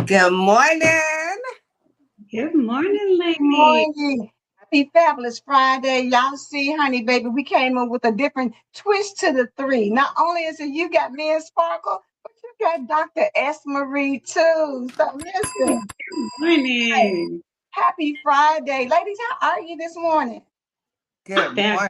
Good morning. Good morning, lady. Good morning. Happy Fabulous Friday. Y'all see, honey, baby, we came up with a different twist to the three. Not only is it you got me and Sparkle, but you got Dr. S. Marie too. So listen. Good morning. Happy Friday. Ladies, how are you this morning? Good morning.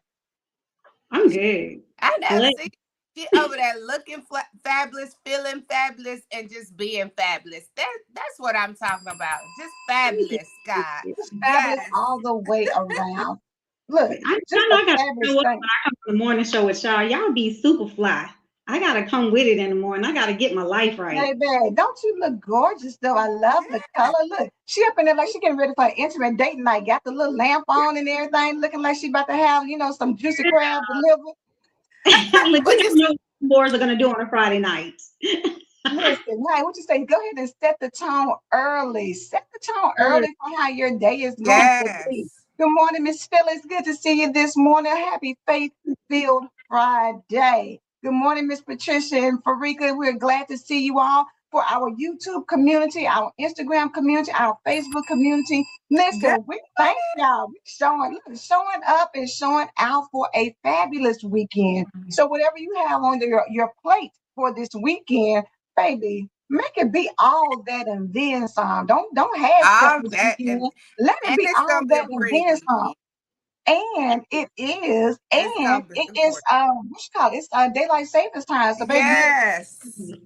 I'm good. I know. See, she over there looking fabulous, feeling fabulous, and just being fabulous. That's what I'm talking about. Just fabulous, God. Just fabulous all the way around. Look, I just know I got fabulous to when I thing. come to the morning show with y'all. Y'all be super fly. I gotta come with it in the morning. I gotta get my life right. Baby, don't you look gorgeous though? I love the color. Look, she up in there like she getting ready for an intimate date night. Got the little lamp on and everything, looking like she about to have, some juicy crab delivered. Look, you know what boys are gonna do on a Friday night. Listen, hey, what you say? Go ahead and set the tone early. Set the tone early for how your day is going to be. Good morning, Miss Phyllis. Good to see you this morning. Happy Faith-Filled Friday. Good morning, Miss Patricia and Farika. We're glad to see you all for our YouTube community, our Instagram community, our Facebook community. Listen, we thank y'all. We're showing up and showing out for a fabulous weekend. So whatever you have on your plate for this weekend, baby, make it be all that and then some. Don't have this weekend. Let it be all that and then some. And it is what you call it? It's daylight savings time. So baby,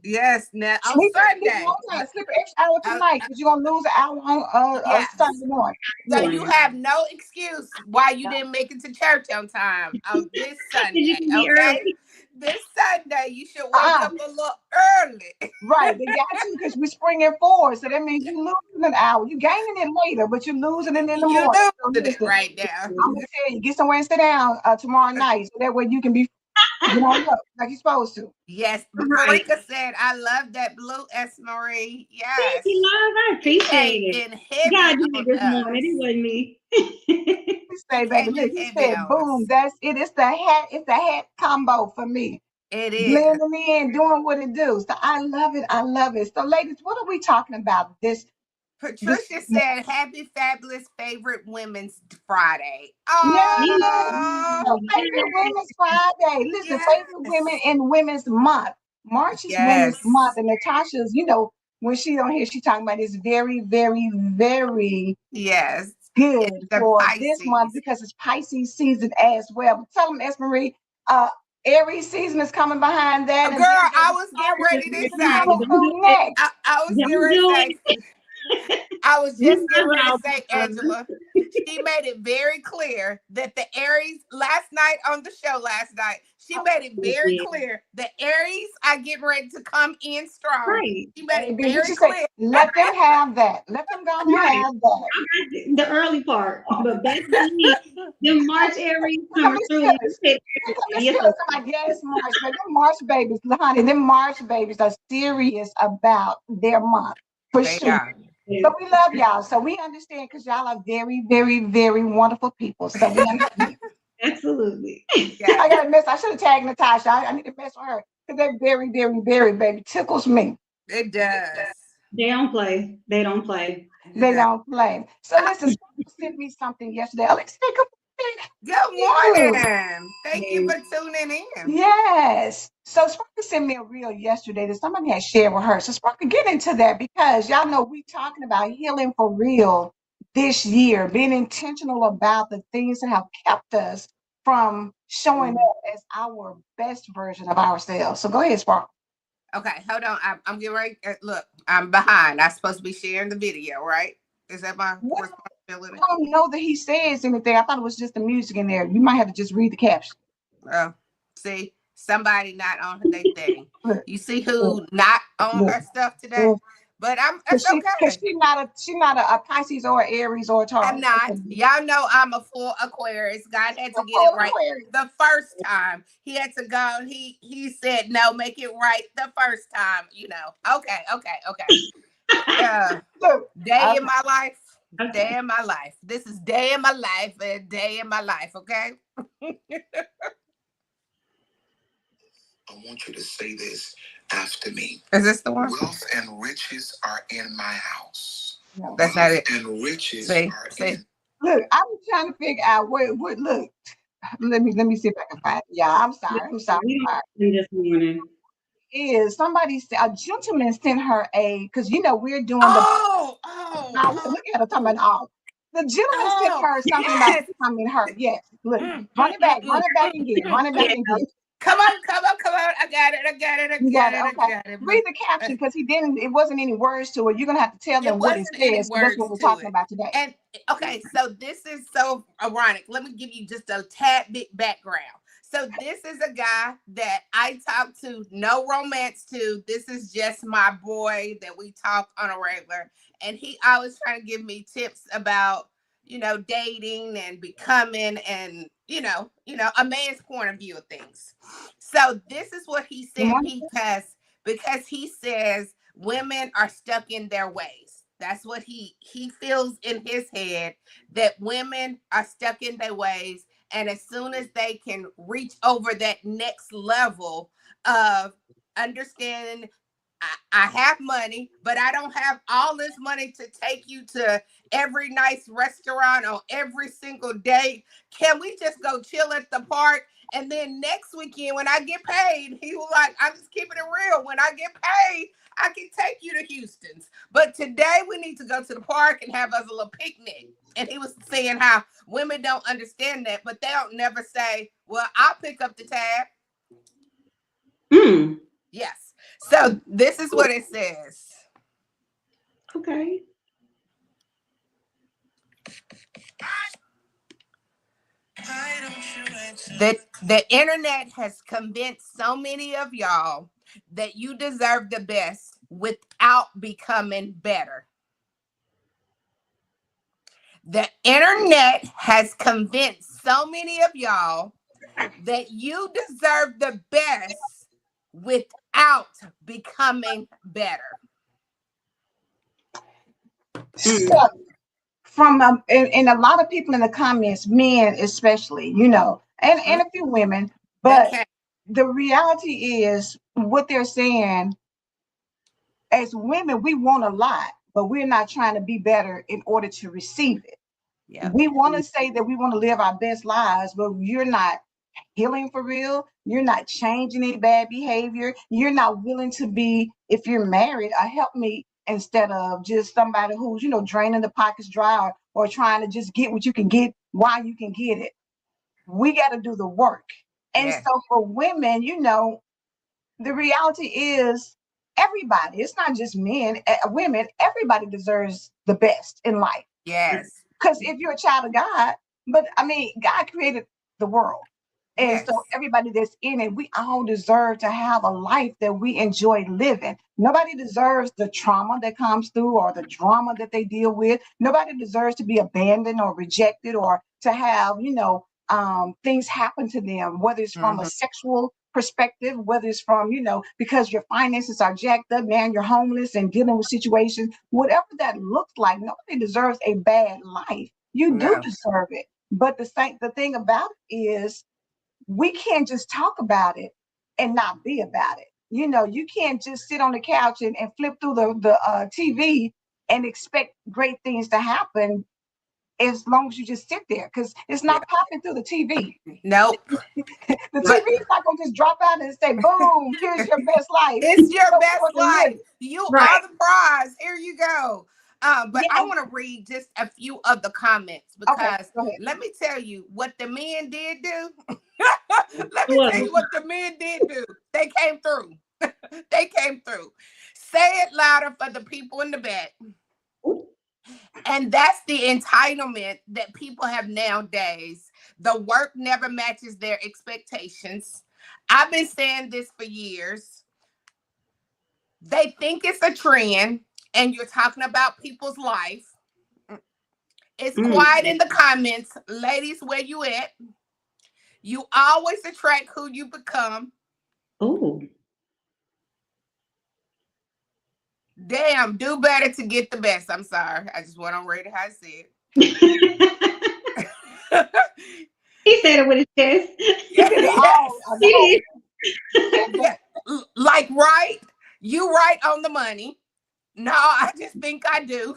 yes. Now on Sunday, sleep an extra hour tonight because you're gonna lose an hour on Sunday morning. So you have no excuse why you didn't make it to church on time on this Sunday. Okay. This Sunday, you should wake up a little early. Right, they got you because we're springing forward. So that means you're losing an hour. You're gaining it later, but you're losing it in the morning. You're losing it right now. I'm going to tell you, get somewhere and sit down tomorrow night. So that way you can be like you're supposed to. Yes, Marika said, I love that blue, S. Marie. Yes. Thank you, love. I appreciate it. God did it this morning. It wasn't me. Say, baby, look, he said, boom, that's it. It's the hat combo for me. It is. Blending in, doing what it do. So I love it. I love it. So, ladies, what are we talking about this? Patricia said, happy, fabulous, favorite Women's Friday. Oh, favorite Women's Friday. Listen, favorite women in Women's Month. March is Women's Month. And Natashah's, when she on here, she talking about it's very, very, very good for this month because it's Pisces season as well. But tell them, S. Marie, Aries season is coming behind that. Girl, I was getting ready to say. I was getting ready to say. I was just getting ready to say, Angela, she made it very clear that the Aries on the show last night, she made it very clear the Aries are getting ready to come in strong. Right. She made it very clear. Let them have that. Let them go and have that. The early part, but that's the March Aries coming through. Yes, March, but them March babies, honey, them March babies are serious about their month for sure. So we love y'all. So we understand because y'all are very, very, very wonderful people. So we understand. Absolutely. I got to mess. I should have tagged Natasha. I need to mess with her because they're very, very, very, baby. Tickles me. It does. They don't play. They don't play. They don't play. So listen, someone sent me something yesterday. Alex, Good morning. Thank you for tuning in. Yes. So Sparkle sent me a reel yesterday that somebody had shared with her. So Sparkle, get into that because y'all know we talking about healing for real this year, being intentional about the things that have kept us from showing up as our best version of ourselves. So go ahead, Sparkle. Okay, hold on. I'm getting ready. Look, I'm behind. I'm supposed to be sharing the video, right? Is that my Well, responsibility? I don't know that he says anything. I thought it was just the music in there. You might have to just read the caption. Oh, see, somebody not on their thing. Look, You see look, who not on look, her stuff today? look. But Cause it's cause okay. she not a Pisces or Aries or a I'm Taurus. not. Y'all know I'm a full Aquarius. God had to get it Oh, right Aquarius. the first time. He had to go. He said no, make it right the first time. Okay. Look, Day I, in my life. Day Okay. in my life. This is day in my life and day in my life. Okay. I want you to say this after me. Is this the one? Wealth and riches are in my house. No. That's not it. And riches are in. look, I'm trying to figure out what look. Let me see if I can find it. Yeah, I'm sorry. I'm sorry. We don't see this morning. Is a gentleman sent her because we're doing the look at her talking about all. The gentleman sent her something about Yes. becoming her. Yes, look, run it back and get it. Run it back and get it. Come on. I got You got it. Okay. it. Read the caption because he didn't. It wasn't any words to it. You're gonna have to tell It them what it wasn't any says. So that's what words we're to talking it. about today. And okay, so this is so ironic. Let me give you just a tad bit background. So this is a guy that I talk to, no romance to. This is just my boy that we talk on a regular. And he always trying to give me tips about, dating and becoming and, a man's point of view of things. So this is what he Good said morning. because he says women are stuck in their ways. That's what he feels in his head, that women are stuck in their ways, and as soon as they can reach over that next level of understanding, I have money, but I don't have all this money to take you to every nice restaurant on every single day. Can we just go chill at the park? And then next weekend, when I get paid, he was like, I'm just keeping it real. When I get paid, I can take you to Houston's. But today we need to go to the park and have us a little picnic. And he was saying how women don't understand that, but they don't never say, well, I'll pick up the tab. Mm. Yes. So this is what it says. Okay. The internet has convinced so many of y'all that you deserve the best without becoming better. The internet has convinced so many of y'all that you deserve the best without becoming better. So from and a lot of people in the comments, men especially, and a few women, They but can't. the reality is what they're saying. As women, we want a lot, but we're not trying to be better in order to receive it. Yep. We want to say that we want to live our best lives, but you're not healing for real. You're not changing any bad behavior. You're not willing to be, if you're married, a helpmate instead of just somebody who's, draining the pockets dry or trying to just get what you can get while you can get it. We got to do the work. And Yeah. so for women, the reality is everybody, it's not just men, women, everybody deserves the best in life. Yes. Because if you're a child of God, but I mean, God created the world. And Yes. so everybody that's in it, we all deserve to have a life that we enjoy living. Nobody deserves the trauma that comes through or the drama that they deal with. Nobody deserves to be abandoned or rejected or to have, things happen to them, whether it's from a Mm-hmm. sexual perspective, whether it's from, because your finances are jacked up, man, you're homeless and dealing with situations, whatever that looks like, nobody deserves a bad life. You do No. deserve it. But the thing about it is we can't just talk about it and not be about it. You can't just sit on the couch and flip through the TV and expect great things to happen as long as you just sit there, because it's not popping through the TV. Nope. The But TV is not going to just drop out and say, boom, here's your best life. it's your Show me best what to life. live. You Right. are the prize. Here you go. But I Yeah. want to read just a few of the comments Okay, because go ahead. let me tell you what the men did do. Let me Well, tell you what the men did do. They came through. They came through. Say it louder for the people in the back. And that's the entitlement that people have nowadays. The work never matches their expectations. I've been saying this for years. They think it's a trend, and you're talking about people's life. It's quiet in the comments. Ladies, where you at? You always attract who you become. oh. Damn, do better to get the best. I'm sorry. I just went on read how I said. He said it with his chest. He did it all. Yes. The whole, Yeah. Like, right? You right on the money. No, I just think I do.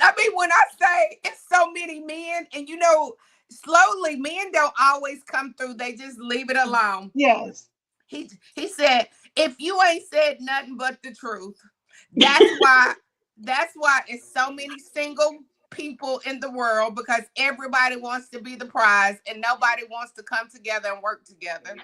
I mean, when I say it's so many men, and slowly men don't always come through. They just leave it alone. yes. He said, if you ain't said nothing but the truth, that's why it's so many single people in the world, because everybody wants to be the prize and nobody wants to come together and work together.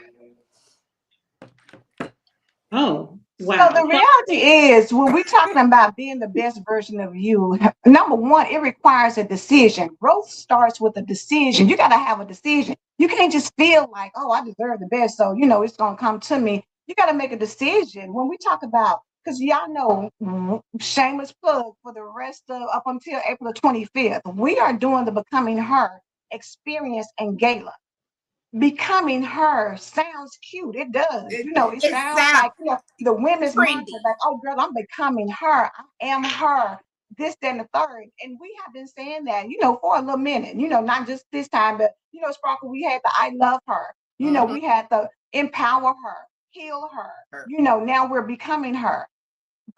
Oh, So wow. the reality is, when we're talking about being the best version of you, number one, it requires a decision. Growth starts with a decision. You got to have a decision. You can't just feel like, oh, I deserve the best, so it's going to come to me. You got to make a decision. When we talk about, because y'all know, shameless plug for the rest of up until April the 25th, we are doing the Becoming Her experience and gala. Becoming her sounds cute. It does. It It sounds sounds like the women's trendy. mindset, like, oh girl, I'm becoming her. I am her. This, that, and the third. And we have been saying that, for a little minute, not just this time, but Sparkle, we had the I love her. Mhm. We had the empower her, heal her. Now we're becoming her.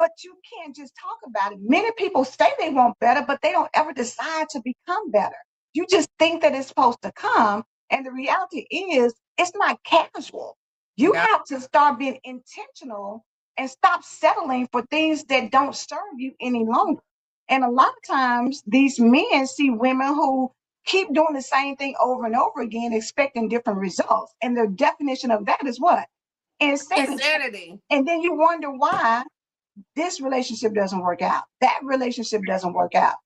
But you can't just talk about it. Many people say they want better, but they don't ever decide to become better. You just think that it's supposed to come. And the reality is, it's not casual. You No, have to start being intentional and stop settling for things that don't serve you any longer. And a lot of times, these men see women who keep doing the same thing over and over again, expecting different results. And their definition of that is what? Insanity. insanity. And then you wonder why this relationship doesn't work out. That relationship doesn't work out.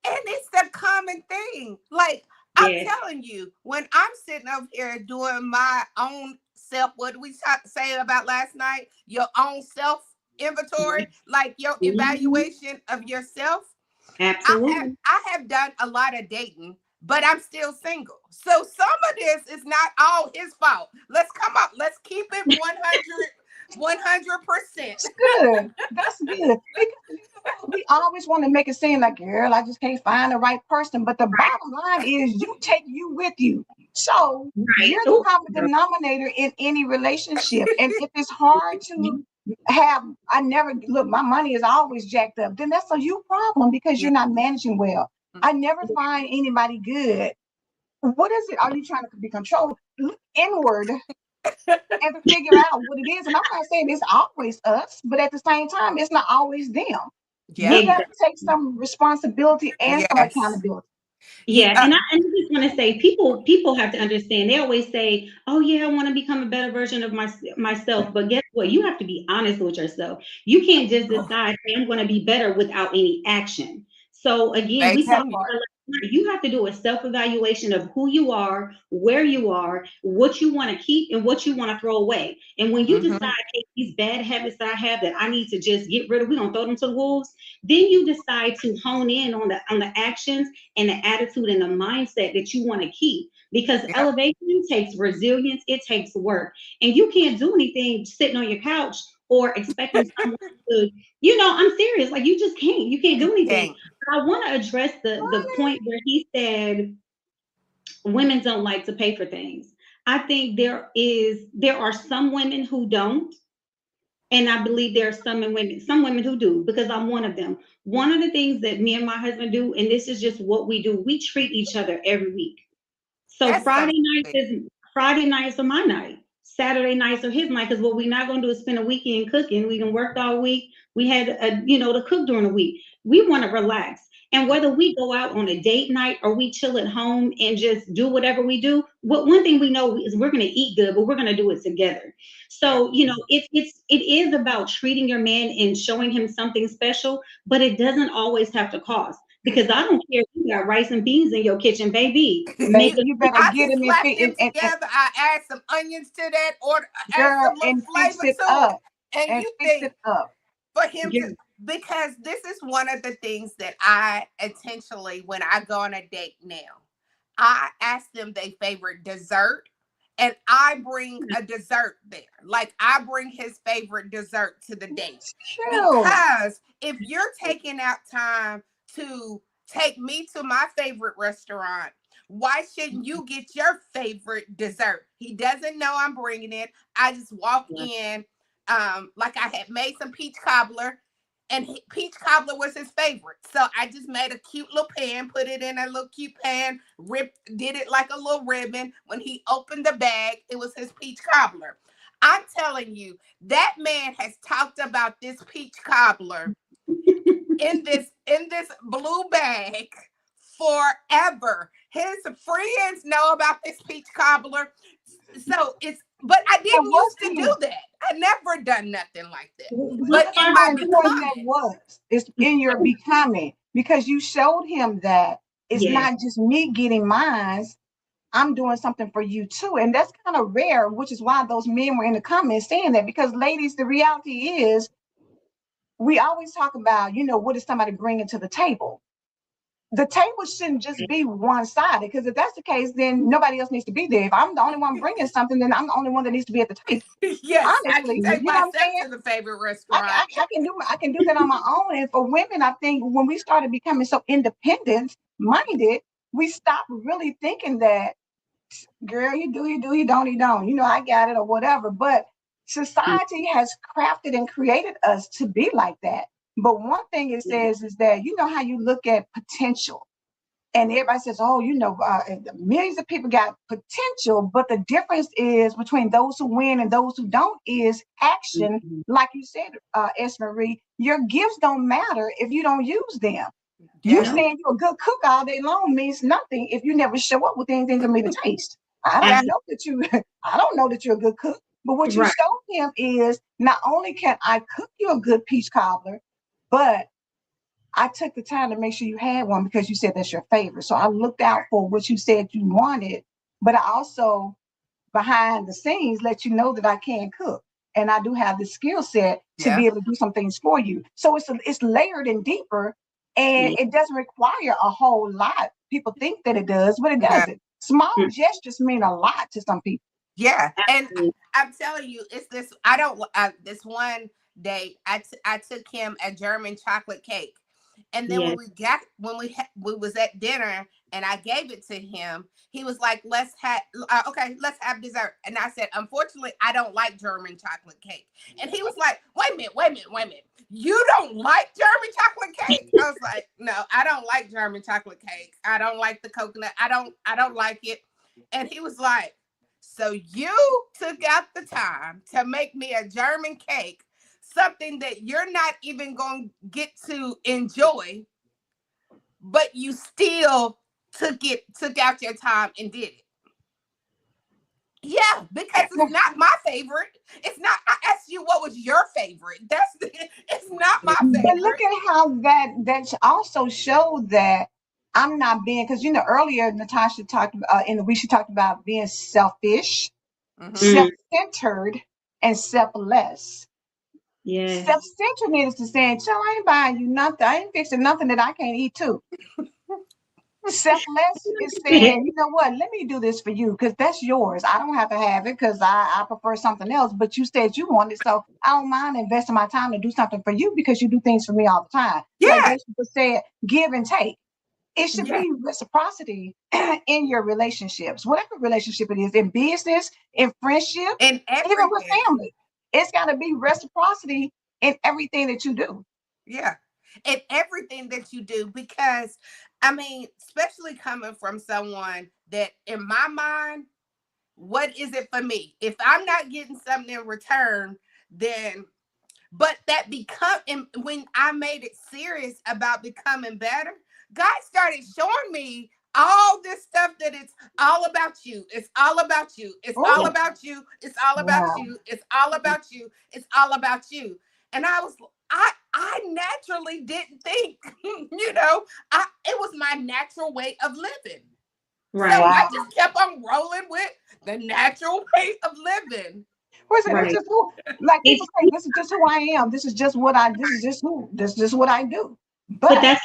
And it's the common thing. Like, I'm Yes. telling you, when I'm sitting up here doing my own self, what did we say about last night? Your own self inventory, like your Mhm. evaluation of yourself. Absolutely. I have done a lot of dating, but I'm still single. So some of this is not all his fault. Let's come up. Let's keep it 100%. That's good. That's good. Because we always want to make it seem like, girl, I just can't find the right person. But the bottom line is, you take you with you. So Right. you're the Oh, common denominator in any relationship. And if it's hard to have, I never look, my money is always jacked up, then that's a you problem, because Yeah. you're not managing well. I never find anybody good. What is it? Are you trying to be controlled? Look inward and figure out what it is. And I'm not saying it's always us, but at the same time, it's not always them. Yep. You got exactly. to take some responsibility and some Yes. accountability. You, Yeah, and I just want to say, people have to understand. They always say, "Oh yeah, I want to become a better version of myself." But guess what? You have to be honest with yourself. You can't just decide, "Hey, I'm going to be better," without any action. So again, we said That basically, part. you have to do a self-evaluation of who you are, where you are, what you want to keep, and what you want to throw away. And when you decide, hmm hey, these bad habits that I have that I need to just get rid of, we're gonna throw them to the wolves. Then you decide to hone in on the actions and the attitude and the mindset that you want to keep, because yep. elevation takes resilience, it takes work, and you can't do anything sitting on your couch or expecting someone to, I'm serious, like you can't do anything. Okay. But I want to address the point where he said women don't like to pay for things. I think there are some women who don't, And I believe there are some women who do, because I'm one of them. One of the things that me and my husband do, and this is just what we do, we treat each other every week. So That's so sweet. Friday nights are my night. Saturday nights are his night, because what we're not gonna do is spend a weekend cooking. We done worked all week. We had to cook during the week. We want to relax. And whether we go out on a date night or we chill at home and just do whatever we do, what one thing we know is we're gonna eat good, but we're gonna do it together. Yeah. So, it is about treating your man and showing him something special, but it doesn't always have to cost. Because I don't care if you got rice and beans in your kitchen, baby. Make Baby, you better I get just him slapped them and together. I add some onions to that, or add girl, some little and fix flavor it to it. up. And And you fix think it up. for him Get, to, because this is one of the things that I intentionally, when I go on a date now, I ask them their favorite dessert, and I bring a dessert there. Like, I bring his favorite dessert to the date. that's cute. Because if you're taking out time to take me to my favorite restaurant, why shouldn't you get your favorite dessert? He doesn't know I'm bringing it. I just walk in, like I had made some peach cobbler, and peach cobbler was his favorite. So I just made a cute little pan, put it in a little cute pan, did it like a little ribbon. When he opened the bag, it was his peach cobbler. I'm telling you, that man has talked about this peach cobbler in this blue bag forever. His friends know about this peach cobbler. So but I Now, didn't what used to do can that. I never done nothing like that. look But at in how my important that becoming, was. It's in your becoming because you showed him that it's Yes. not just me getting mine. I'm doing something for you too. And that's kind of rare, which is why those men were in the comments saying that. Because, ladies, the reality is we always talk about, what is somebody bringing to the table? The table shouldn't just be one sided, because if that's the case, then nobody else needs to be there. If I'm the only one bringing something, then I'm the only one that needs to be at the table. yes, I Honestly, can take you know what I'm myself saying? to the favorite I, restaurant. I, I can do that on my own. And for women, I think when we started becoming so independent minded, we stopped really thinking that, girl, you don't. I got it or whatever. But society has crafted and created us to be like that. But one thing it says is that, how you look at potential. And everybody says, oh, millions of people got potential. But the difference is between those who win and those who don't is action. Like you said, S. Marie, your gifts don't matter if you don't use them. You Yeah. saying you're a good cook all day long means nothing if you never show up with anything for me to taste. I Yeah. don't know that you I don't know that you're a good cook. But what you Right. showed him is not only can I cook you a good peach cobbler, but I took the time to make sure you had one because you said that's your favorite. So I looked out for what you said you wanted, but I also behind the scenes let you know that I can cook and I do have the skill set to Yeah. be able to do some things for you. So it's layered and deeper, and Yeah. it doesn't require a whole lot. People think that it does, but it Yeah. doesn't. Small gestures mean a lot to some people. Yeah. And I'm telling you, it's this. I don't. This one day, I took him a German chocolate cake, and then Yes. when we was at dinner, and I gave it to him, he was like, okay, let's have dessert." And I said, "Unfortunately, I don't like German chocolate cake." And he was like, "Wait a minute, wait a minute, wait a minute. You don't like German chocolate cake?" I was like, "No, I don't like German chocolate cake. I don't like the coconut. I don't like it." And he was like, "So you took out the time to make me a German cake, something that you're not even going to get to enjoy, but you still took out your time and did it." Yeah, because it's not my favorite. It's not. I asked you what was your favorite. It's not my But look favorite. at how that also showed that I'm not being, because earlier Natasha talked in the week, she talked about being selfish, Mm-hmm. Mm. self-centered, and selfless. Yes. Self-centeredness is saying, "Chill, I ain't buying you nothing. I ain't fixing nothing that I can't eat too." Selfless is saying, "You know what? Let me do this for you because that's yours. I don't have to have it because I prefer something else. But you said you wanted, so I don't mind investing my time to do something for you because you do things for me all the time." Like Yeah, they said, give and take. It should yeah, be reciprocity in your relationships, whatever relationship it is, in business, in friendship, and even with everything. family. it's got to be reciprocity in everything that you do. Yeah. In everything that you do, because I mean, especially coming from someone that in my mind, what is it for me? If I'm not getting something in return, then but that become and when I made it serious about becoming better, God started showing me all this stuff that it's all about you. It's all about you. It's all Oh, about you. It's all about wow. you. It's all about you. It's all about you. And I naturally didn't think, it was my natural way of living. So Right. I Wow. just kept on rolling with the natural way of living. Listen, it's Right. just who, like people It's say, this is just who I am. This is just what I, this is just what I do. But But that's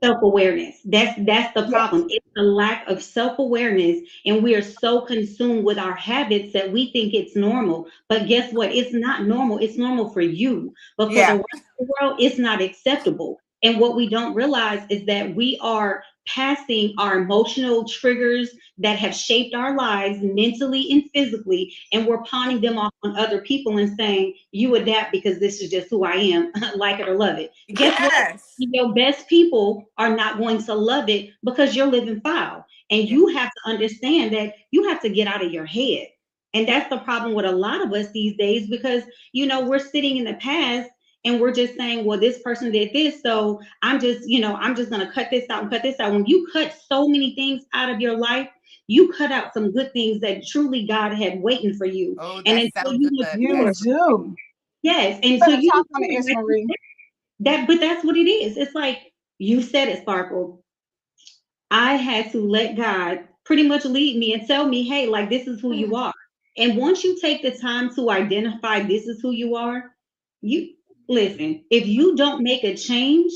self-awareness. That's the yes, problem. It's the lack of self-awareness, and we are so consumed with our habits that we think it's normal. But guess what? It's not normal. It's normal for you, but for the Yeah. rest of the world, it's not acceptable. And what we don't realize is that we are passing our emotional triggers that have shaped our lives mentally and physically, and we're pawning them off on other people and saying, you adapt because this is just who I am, like it or love it. Guess what? Yes. Your best people are not going to love it because you're living foul. And Yeah. you have to understand that you have to get out of your head. And that's the problem with a lot of us these days because, we're sitting in the past and we're just saying, well, this person did this. So I'm just going to cut this out and cut this out. When you cut so many things out of your life, you cut out some good things that truly God had waiting for you. Oh, And that's until so you good. you mature, Esma. do. yes, You until better you talk on it, mature, Miss Marie. but that's what it is. It's like you said it, Sparkle. I had to let God pretty much lead me and tell me, hey, like this is who you are. And once you take the time to identify this is who you are, you listen, if you don't make a change,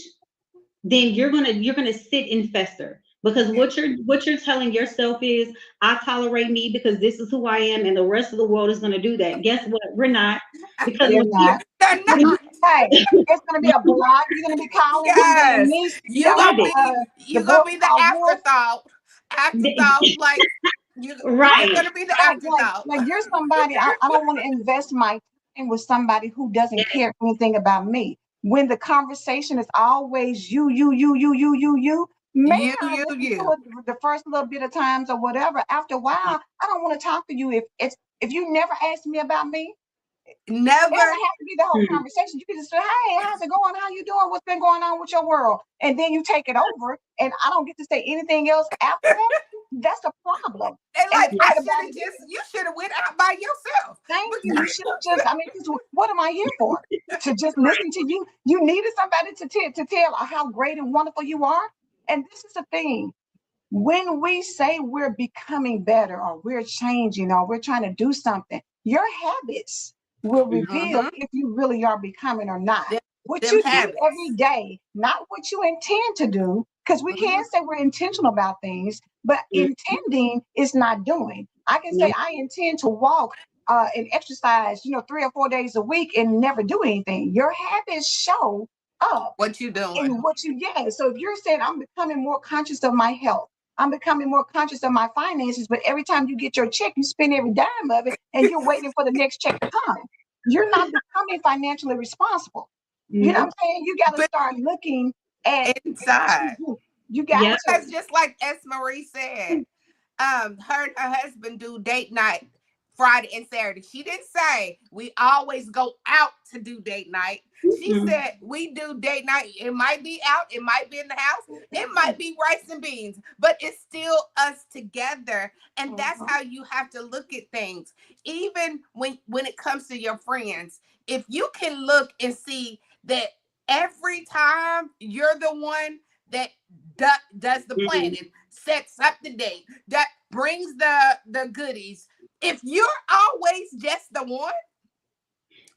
then you're gonna sit and fester. Because what you're telling yourself is I tolerate me because this is who I am, and the rest of the world is gonna do that. Guess what? We're not. Because They're not. They're when not. Hey, it's gonna be a blog. You're gonna be calling me the Yes. niece, You gonna be the you gonna book be the called Wolf. afterthought. Afterthought, like you're right. gonna be the Like, afterthought. like you're somebody. I don't want to invest my time with somebody who doesn't care anything about me. When the conversation is always you, maybe I'll listen to You. it the first little bit of times or whatever. After a while, I don't want to talk to you if you never ask me about me. It Never. doesn't have to be the whole conversation. You can just say, "Hey, how's it going? How you doing? What's been going on with your world?" And then you take it over, and I don't get to say anything else after that. That's a problem. And And like the I thing should about have it just is, you should have went out by yourself. thank you. You should have just. I mean, 'cause what am I here for? To just listen to you? You needed somebody to tell how great and wonderful you are. And this is the thing. When we say we're becoming better or we're changing or we're trying to do something, your habits will reveal Mm-hmm. if you really are becoming or not. Them, What them you do every habits. day, not what you intend to do, because we Mm-hmm. can say we're intentional about things, but intending is not doing. I can say No, I intend to walk and exercise, 3 or 4 days a week and never do anything. Your habits show up What you doing? in what you get. So if you're saying I'm becoming more conscious of my health, I'm becoming more conscious of my finances, but every time you get your check, you spend every dime of it and you're waiting for the next check to come. You're not becoming financially responsible. You know what I'm nope. saying? You got to But start looking at what you inside. do. You got Yep. to. Because just like S. Marie said, her and her husband do date night Friday and Saturday. She didn't say we always go out to do date night. She Mm-mm. said we do date night. It might be out, it might be in the house, it might be rice and beans, but it's still us together. And that's Mhm. how you have to look at things. Even when it comes to your friends, if you can look and see that every time you're the one that does the Mm-mm. planning, sets up the date, that brings the goodies. If you're always just the one,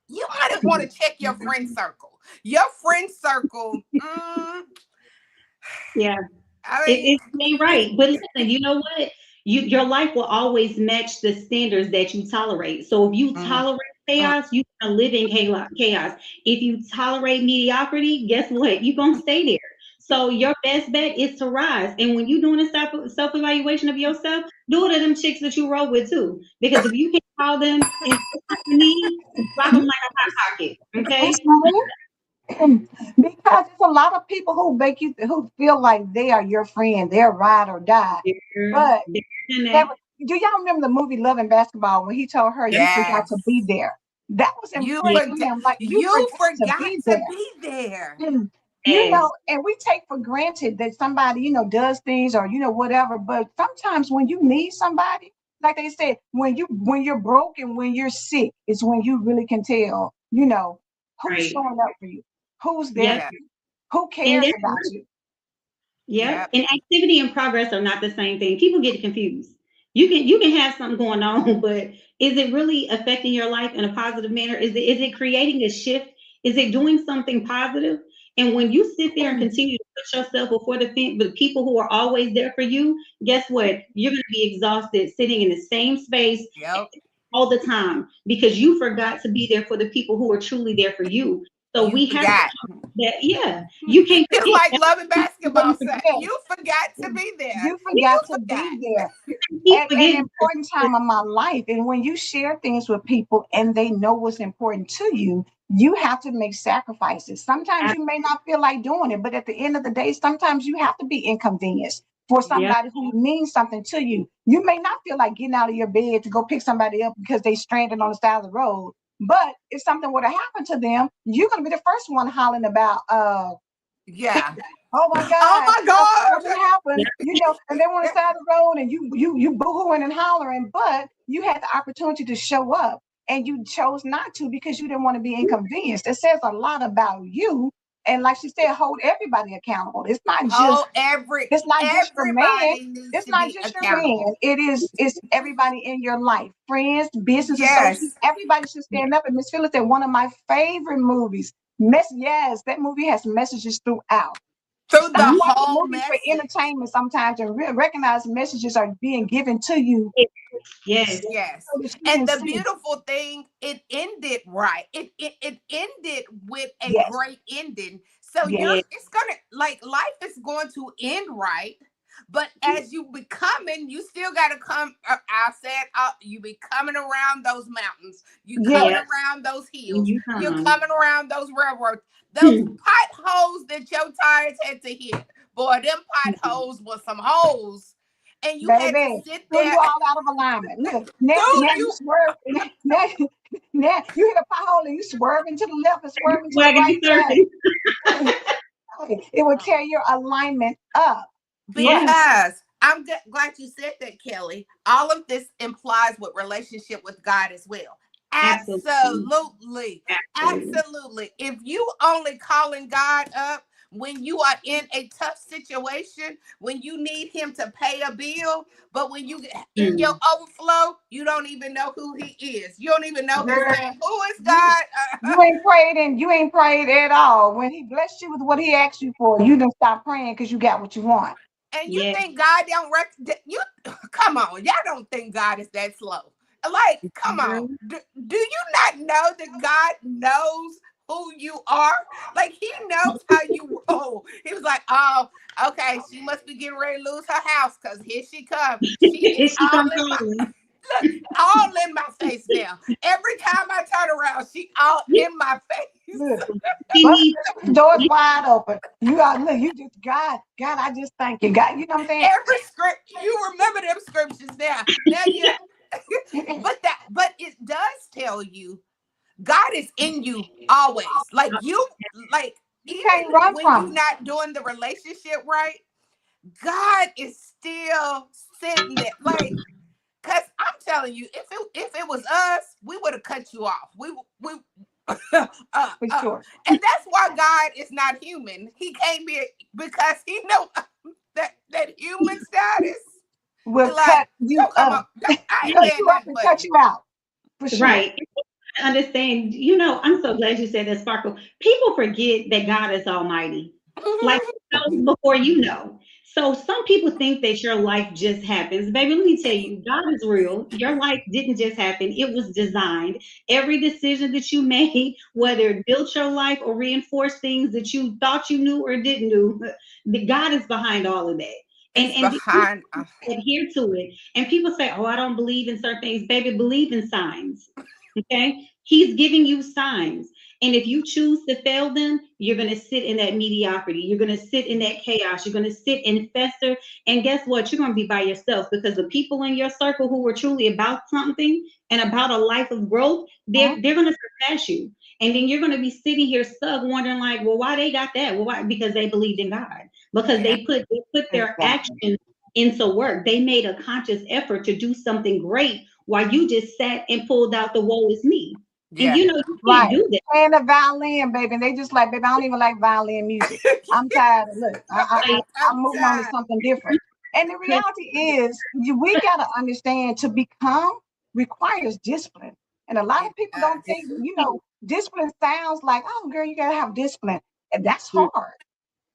you might want to check your friend circle. Your friend circle, Yeah. I It ain't right. But listen, you know what? Your life will always match the standards that you tolerate. So if you mean, tolerate chaos, you're gonna live in chaos. If you tolerate mediocrity, guess what? You're gonna stay there. So your best bet is to rise. And when you're doing a self evaluation of yourself, do it to them chicks that you roll with too. Because if you can't call them in you need, drop them like a hot pocket. Okay. Because there's a lot of people who make you who feel like they are your friend, they're ride or die. But that was, do y'all remember the movie Love and Basketball when he told her you forgot Yes. to be there? That was You important to forgot him. Like you you forgot to forgot be to there. be there. You Yes. know, and we take for granted that somebody, does things or whatever. But sometimes when you need somebody, like they said, when you're broken, when you're sick, is when you really can tell, who's Right. showing up for you, who's there Yep. for Yeah. you, who And cares about you. yep. Yep. And activity and progress are not the same thing. People get confused. You can have something going on, but is it really affecting your life in a positive manner? Is it creating a shift? Is it doing something positive? And when you sit there and continue to put yourself before the people who are always there for you, guess what? You're going to be exhausted sitting in the same space Yep. all the time because you forgot to be there for the people who are truly there for you. So You we have to forgot. that, yeah, you can't It's forget like that. Love and You Basketball said. forget. You forgot to be there. You You forgot to forgot. be there. Keep At an forgetting. important time of my life. And when you share things with people and they know what's important to you, you have to make sacrifices. Sometimes you may not feel like doing it, but at the end of the day, sometimes you have to be inconvenienced for Yeah, somebody who means something to you. You may not feel like getting out of your bed to go pick somebody up because they stranded on the side of the road. But if something were to happen to them, you're gonna be the first one hollering about Yeah. oh my Oh God, my gosh. something happened, yeah, and they were on the side of the road and you boohooing and hollering, but you had the opportunity to show up and you chose not to because you didn't want to be inconvenienced. It says a lot about you. And like she said, hold everybody accountable. Oh, It's not just your man. everybody needs It's to not be just your accountable. man. It's everybody in your life, friends, business associates. Yes. Everybody should stand up. And Miss Phyllis said one of my favorite movies. Yes, that movie has messages throughout. Through the Stop watching whole movies for message. entertainment sometimes and recognize messages are being given to you yes, so Yes. that you And can the see. beautiful thing, it ended right. It ended with a Yes, great ending. So yes, yes, it's gonna, like, life is going to end right. But as you becoming, you still gotta come. I said, you be coming around those mountains. You coming yes. yes, around those hills. You You're come. coming around those railroads. Those potholes that your tires had to hit. Boy, them potholes was some holes. And you had to baby. sit Threw there. you all out of alignment. Look, now, Through now you you. swerve. Now, now you hit a pothole and you swerving to the left and swerving to the Wagon right be surfing. track. It will tear your alignment up. Yeah, Because I'm glad you said that, Kelly. All of this implies with relationship with God as well. absolutely, Absolutely. absolutely. Absolutely. If you only calling God up when you are in a tough situation, when you need him to pay a bill, but when you get in your Mm. overflow, you don't even know who he is. You don't even know his Girl, name. Who is you God? you ain't prayed at all. When he blessed you with what he asked you for, you didn't stop praying because you got what you want. And you Yeah, think God don't you come on, y'all don't think God is that slow. Like, come on. girl. Do you not know that God knows who you are? Like, he knows how you roll. He was like, oh, okay, she must be getting ready to lose her house because here she comes. She is She all come in my calling. look, all in my face now. Every time I turn around, she all in my face. Look, She but needs. the door's wide open. You are look, you just God, I just thank you. God, you know what I'm Every script, you remember them scriptures now. Now you saying? but it does tell you God is in you always. Like you, like, You can't even run when from you're it. not doing the relationship right, God is still sitting there. Like, cause I'm telling you, if it was us, we would have cut you off. We For uh. sure. And that's why God is not human. He can't be, because he know that human status. Be Will like, cut you don't come up. up. I ain't Cut saying you up nothing and but cut you. you out. For sure. Right. Understand, I'm so glad you said that, Sparkle. People forget that God is almighty. Like he knows before you know. So some people think that your life just happens. Baby, let me tell you, God is real. Your life didn't just happen. It was designed. Every decision that you made, whether it built your life or reinforced things that you thought you knew or didn't know, God is behind all of that. It's And behind. adhere to it. And people say, "Oh, I don't believe in certain things." Baby, believe in signs. Okay, he's giving you signs. And if you choose to fail them, you're going to sit in that mediocrity. You're going to sit in that chaos. You're going to sit and fester. And guess what? You're going to be by yourself, because the people in your circle who were truly about something and about a life of growth, they're going to surpass you. And then you're going to be sitting here stuck wondering like, well, why they got that? Well, why? Because they believed in God. Because Yeah. they put their action into work. They made a conscious effort to do something great, while you just sat and pulled out the woe is me. And Yeah. you know, you can't do that. Playing the violin, baby. And they just like, baby, I don't even like violin music. I'm tired of look. I'm moving on to something different. And the reality is, we gotta understand, to become requires discipline. And a lot It of people don't does. think, discipline sounds like, oh girl, you gotta have discipline. And that's hard.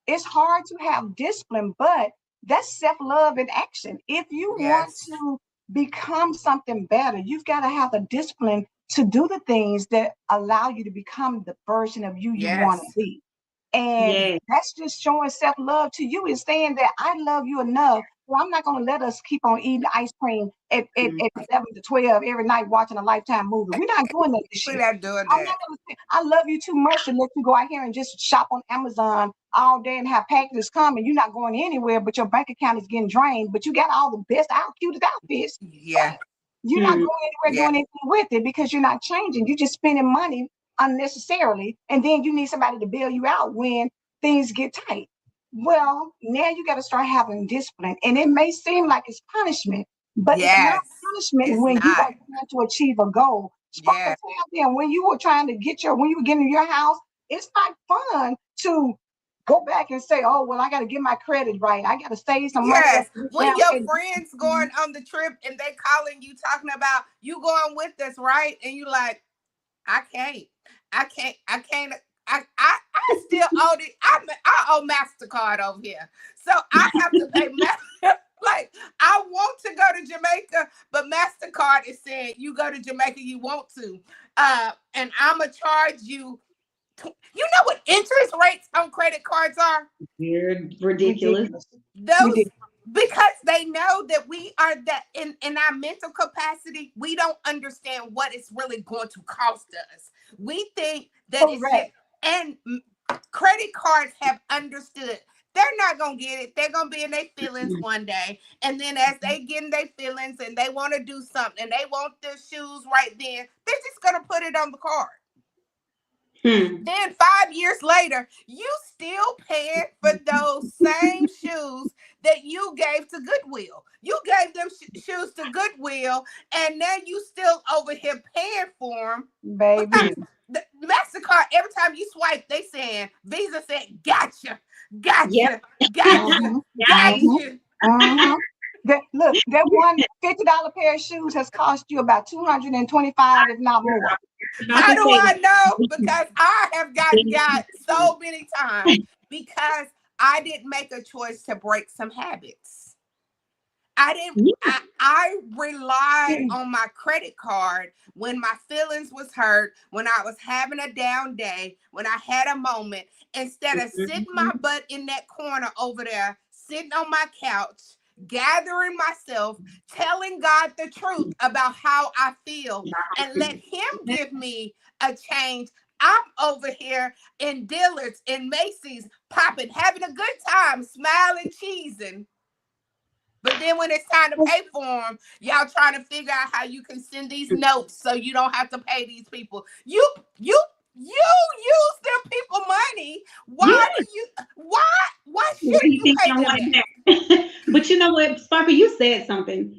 It's hard to have discipline, but that's self-love in action. If you want Yes. to become something better, you've got to have the discipline to do the things that allow you to become the version of you want to Yes. be. And Yeah. that's just showing self-love to you, is saying that I love you enough. Well, I'm not going to let us keep on eating ice cream at 11 to 12 every night watching a Lifetime movie. We're not doing that this We're year. not doing I'm not that. going to say, I love you too much to let you go out here and just shop on Amazon all day and have packages come and you're not going anywhere, but your bank account is getting drained, but you got all the best, cutest outfits. Yeah. You're not going anywhere Yeah. doing anything with it because you're not changing. You're just spending money unnecessarily. And then you need somebody to bail you out when things get tight. Well, now you got to start having discipline. And it may seem like it's punishment, but it's not Yes. punishment It's when you are not. trying to achieve a goal. Yeah. Sparkle, tell them when you were trying to when you were getting your house, it's not fun to go back and say, oh, well, I got to get my credit right. I got to save some money up Yes. for this When house. your friends going on the trip and they calling you talking about you going with us, right? And you like, I can't. I can't. I can't. I still owe it. I owe MasterCard over here. So I have to pay like I want to go to Jamaica, but MasterCard is saying you go to Jamaica, you want to. And I'ma charge you. You know what interest rates on credit cards are? You're ridiculous. Ridiculous. Those, Ridiculous. because they know that we are that in our mental capacity, we don't understand what it's really going to cost us. We think that it's just, Correct. and credit cards have understood they're not gonna get it. They're gonna be in their feelings one day, and then as they get in their feelings and they want to do something and they want their shoes right then, they're just gonna put it on the card. Then 5 years later, you still paying for those same shoes that you gave to Goodwill. You gave them shoes to Goodwill, and now you still over here paying for them Baby. because the MasterCard, every time you swipe, they saying, Visa said, gotcha, gotcha, gotcha, Mm-hmm. Mm-hmm. gotcha. Mm-hmm. Look, that one $50 pair of shoes has cost you about 225, if not more. About How to do say I know? that. Because I have gotten got so many times because I didn't make a choice to break some habits. I didn't I relied on my credit card when my feelings was hurt, when I was having a down day, when I had a moment, instead of sitting my butt in that corner over there, sitting on my couch, gathering myself, telling God the truth about how I feel and let him give me a change. I'm over here in Dillard's, in Macy's, popping, having a good time, smiling, cheesing. But then when it's time to pay for them, y'all trying to figure out how you can send these notes so you don't have to pay these people. You use them people money. Why Yeah. do you why Why do shouldn't you you think pay I them want back? it back? But you know what, Sparkle, you said something.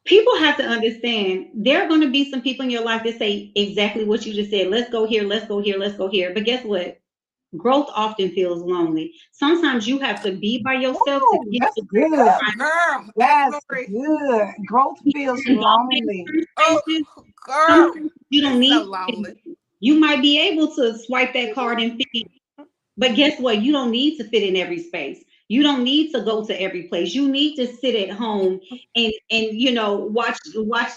People have to understand there are going to be some people in your life that say exactly what you just said. Let's go here, let's go here, let's go here. But guess what? Growth often feels lonely. Sometimes you have to be by yourself to Ooh, get that's to where you're good. Oh girl, That's Lori. good. Growth feels trying to go in lonely. certain Oh spaces. girl, Sometimes you don't it's so need to. lonely. You might be able to swipe that card and fit, but guess what? You don't need to fit in every space. You don't need to go to every place. You need to sit at home and watch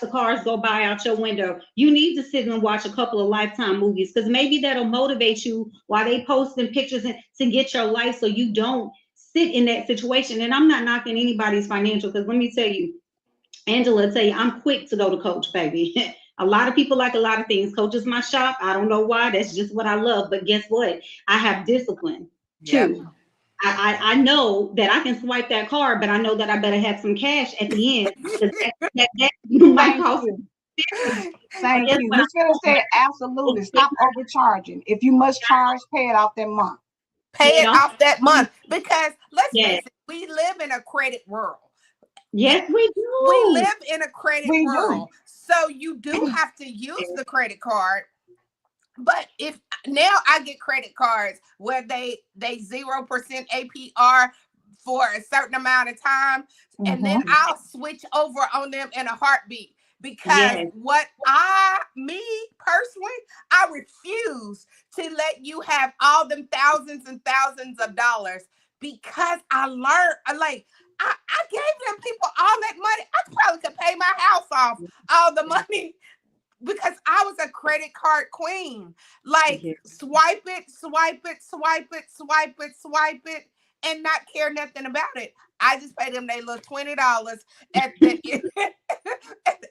the cars go by out your window. You need to sit and watch a couple of Lifetime movies because maybe that'll motivate you while they posting pictures and to get your life so you don't sit in that situation. And I'm not knocking anybody's financial, because let me tell you, Angela, tell you, I'm quick to go to Coach, baby. A lot of people like a lot of things. Coach is my shop. I don't know why. That's just what I love. But guess what? I have discipline too. I know that I can swipe that card, but I know that I better have some cash at the end, because that might Thank cost. you. Thank you. Miss Phyllis said, absolutely. Stop overcharging. If you must charge, pay it off that month. Pay it off that month. Because let's Yes. face it, we live in a credit world. Yes, we We do. live in a credit We world. So you do have to use the credit card. But if now I get credit cards where they 0% APR for a certain amount of time, and then I'll switch over on them in a heartbeat. Because Yes. me personally, I refuse to let you have all them thousands and thousands of dollars, because I learned, like, I gave them people all that money. I probably could pay my house off, all the money, because I was a credit card queen. Like, swipe it, swipe it, swipe it, swipe it, swipe it, and not care nothing about it. I just paid them their little $20 at the end.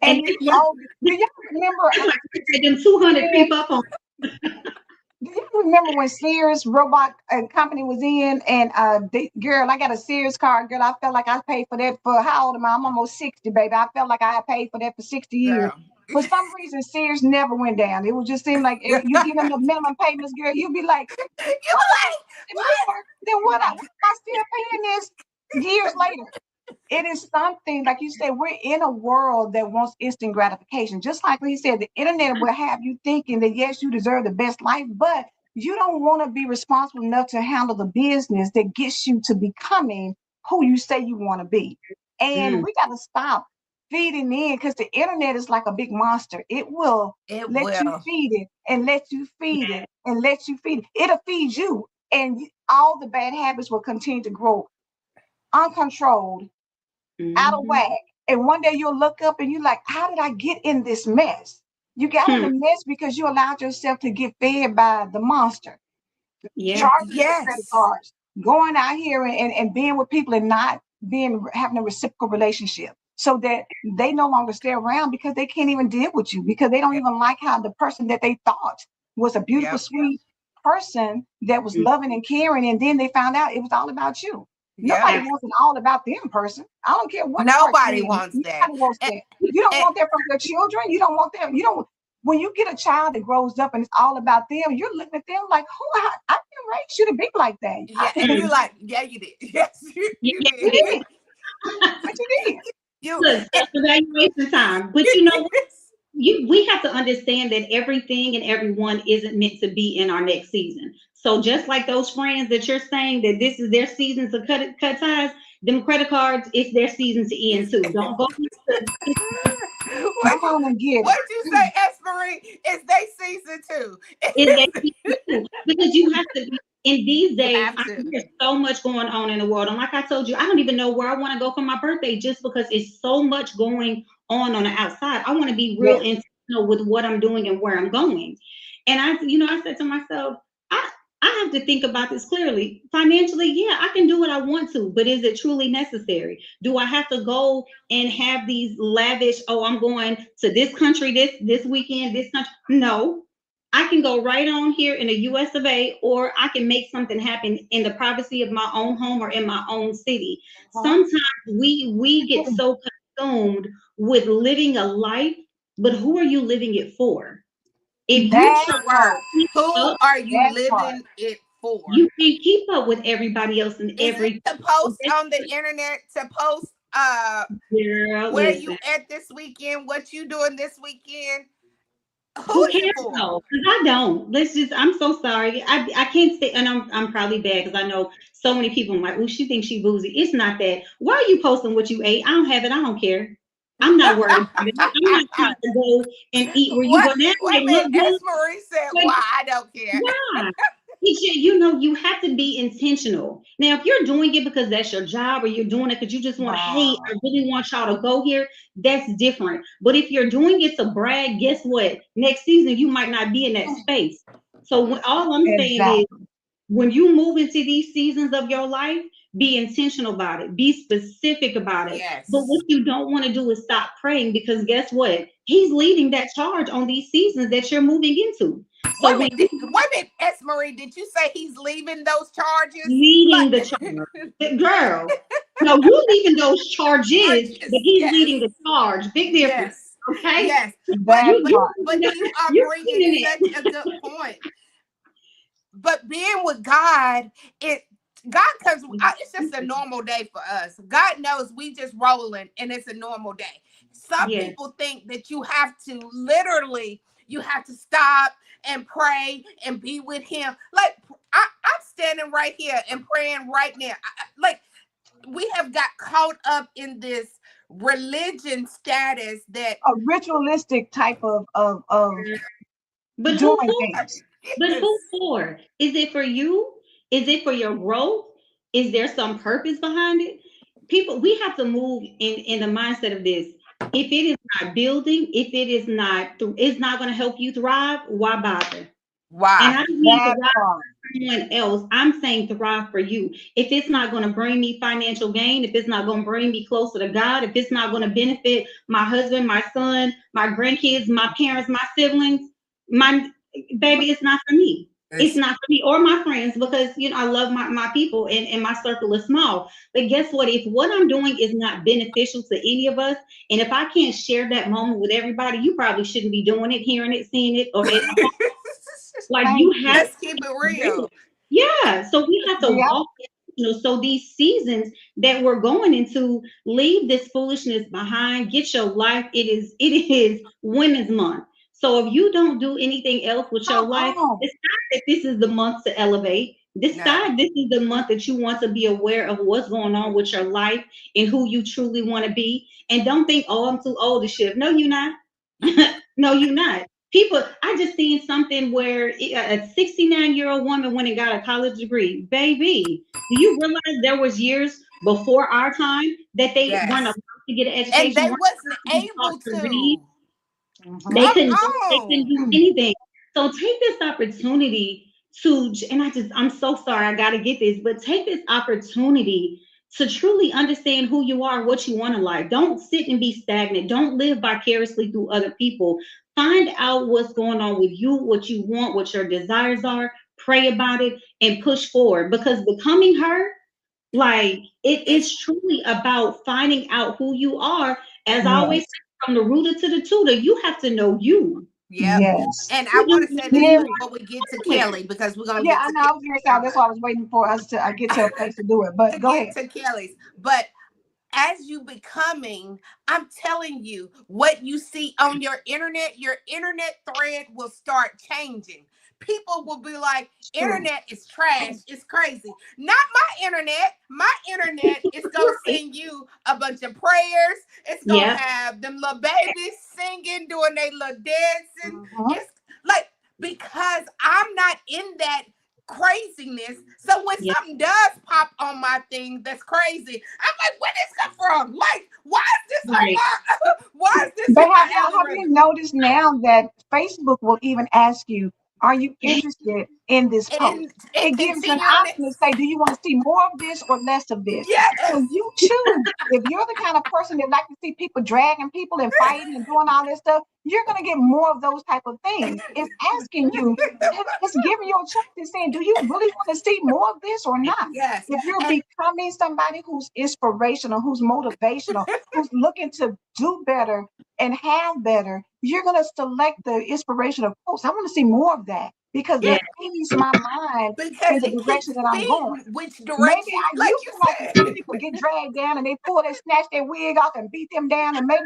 And do y'all remember? Them 200 creep up on. Do you remember when Sears Robot Company was in, and girl, I got a Sears card, girl. I felt like I paid for that for how old am I? I'm almost 60, baby. I felt like I had paid for that for 60 years. Girl. For some reason, Sears never went down. It would just seem like you give them the minimum payments, girl. You'd be like, more than what am I still paying this years later? It is something, like you said, we're in a world that wants instant gratification. Just like he said, the internet will have you thinking that, yes, you deserve the best life, but you don't want to be responsible enough to handle the business that gets you to becoming who you say you want to be. And we got to stop feeding in, because the internet is like a big monster. It will let you feed it and let you feed it and let you feed it. It'll feed you, and all the bad habits will continue to grow uncontrolled, out of whack. And one day you'll look up and you're like, how did I get in this mess? You got in the mess because you allowed yourself to get fed by the monster. Charging your credit cards, going out here and being with people and not having a reciprocal relationship, so that they no longer stay around because they can't even deal with you, because they don't even like how the person that they thought was a beautiful, sweet person that was loving and caring, and then they found out it was all about you. Nobody wants an all about them person. I don't care what. Nobody wants that. Nobody wants that. You don't want that from your children. You don't want them. You don't. When you get a child that grows up and it's all about them, you're looking at them like, "Who? I didn't raise you to be like that." Yeah, and you're like, "Yeah, you did. Yes, you did. But you did. Look, that's evaluation time. But you know what? We have to understand that everything and everyone isn't meant to be in our next season. So just like those friends that you're saying that this is their season to cut ties, them credit cards, it's their season to end too. Don't go. What'd you say, Esmeree? It's their season too. Because you have to be. In these days, there's so much going on in the world. And like I told you, I don't even know where I want to go for my birthday, just because it's so much going on the outside. I want to be real intentional with what I'm doing and where I'm going. And I said to myself, I have to think about this clearly. Financially, yeah, I can do what I want to, but is it truly necessary? Do I have to go and have these lavish, I'm going to this country this weekend, this country? No. I can go right on here in the US of A, or I can make something happen in the privacy of my own home or in my own city. Sometimes we get so consumed with living a life, but who are you living it for? If who are you living it for? You can't keep up with everybody else and everything. To post on the internet, to post where you at this weekend, what you doing this weekend. Who cares though? Because I don't. I'm so sorry. I can't say, and I'm probably bad because I know so many people are like, oh, she thinks she boozy. It's not that. Why are you posting what you ate? I don't have it. I don't care. I'm not worried about it. I'm not trying to go and eat where you go. Now, Esmeree said, why? I don't care. Why? You have to be intentional. Now, if you're doing it because that's your job, or you're doing it because you just want, hey, I really want y'all to go here, that's different. But if you're doing it to brag, guess what? Next season, you might not be in that space. So all I'm saying is, when you move into these seasons of your life, Be intentional about it. Be specific about it. But Yes. what you don't want to do is stop praying, because guess what? He's leading that charge on these seasons that you're moving into. Wait So a when minute, you wait a minute, S. Marie, did you say he's leaving those charges? leading the Like, charge, girl, no, you leaving those charges, but charges, he's yes, leading the charge. Big difference. yes, Okay. yes. But That You part. you are you're bringing leading such it. a good point. But being with God, it God comes. It's just a normal day for us. God knows we just rolling, and it's a normal day. Some Yeah. people think that you have to literally, you have to stop and pray and be with Him. Like I'm standing right here and praying right now. Like we have got caught up in this religion status that A ritualistic type of But who doing for? things. But is. who for? Is it for you? Is it for your growth? Is there some purpose behind it? People, we have to move in the mindset of this. If it is not building, if it is not, it's not going to help you thrive, why bother? And Why? I don't mean That thrive part. for someone else. I'm saying thrive for you. If it's not going to bring me financial gain, if it's not going to bring me closer to God, if it's not going to benefit my husband, my son, my grandkids, my parents, my siblings, my baby, it's not for me. It's It's not for me or my friends, because I love my people, and my circle is small. But guess what? If what I'm doing is not beneficial to any of us, and if I can't share that moment with everybody, you probably shouldn't be doing it, hearing it, seeing it, or it. Like Thank you you. have let's keep it to, real. yeah. So we have to Yeah. walk, so these seasons that we're going into, leave this foolishness behind. Get your life. It is Women's Month. So if you don't do anything else with your Come life, on. decide that this is the month to elevate. No. Decide this is the month that you want to be aware of what's going on with your life and who you truly want to be. And don't think, oh, I'm too old to shift. No, you're not. No, you're not. People, I just seen something where a 69-year-old woman went and got a college degree. Baby, do you realize there was years before our time that they weren't allowed Yes. to get an And education, they weren't wasn't allowed to be taught able to read? to. Mhm. They Come couldn't work, they couldn't on. do anything. So take this opportunity and I'm so sorry, I got to get this, but take this opportunity to truly understand who you are, what you want in life. Don't sit and be stagnant. Don't live vicariously through other people. Find out what's going on with you, what you want, what your desires are. Pray about it and push forward, because becoming her, like, it It's is truly about finding out who you are. As I always Yes. say, from the rooter to the tutor, you have to know you. yep. Yes. And I You want don't to say know this who Yeah. before we get to you are. Kelly, because we're gonna Yeah, get I to know. I was gonna say that's why I was waiting for us to get to a place to do it. But to go get ahead. to Kelly's. But as you becoming, I'm telling you, what you see on your internet thread will start changing. People will be like, True. internet is trash, it's crazy. Not my internet. My internet is gonna Right. send you a bunch of prayers. It's gonna Yeah. have them little babies singing, doing their little dancing. Mhm. It's like, because I'm not in that craziness. So when Yeah. something does pop on my thing that's crazy, I'm like, where this come from? Like, why is this on Right. my why is this But in my have you algorithm? noticed now that Facebook will even ask you, are you interested in this post? And It gives you an continuing option to say, do you want to see more of this or less of this? yes. So you choose. If you're the kind of person that like to see people dragging people and fighting and doing all this stuff, you're going to get more of those type of things. It's asking you, it's giving you a choice and saying, do you really want to see more of this or not? Yes. If you're And becoming somebody who's inspirational, who's motivational, who's looking to do better and have better, you're going to select the inspirational posts. I want to see more of that because yeah, Yeah. that feeds my mind because in the it keeps direction that I'm going. feeding which Maybe direction, I like used you to like to see said. people get dragged down and they snatch their wig off and beat them down. And maybe,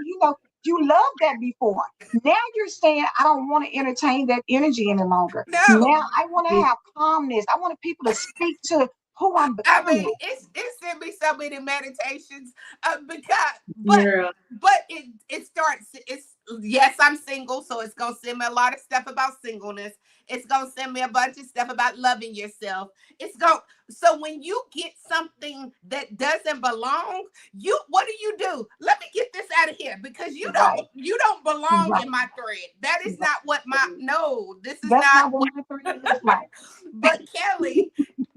you loved that before. Now you're saying, I don't want to entertain that energy any longer. No. Now I want to have calmness. I want people to speak to who I'm I mean, becoming. it's sent me so many meditations, because Girl. but it starts. It's yes, I'm single, so it's gonna send me a lot of stuff about singleness. It's gonna send me a bunch of stuff about loving yourself. It's going so when you get something that doesn't belong, you what do? Let me get this out of here, because Right, you don't belong right, in my thread. That is right. not what my no. This is That's not not what what. my thread looks like. But Kelly,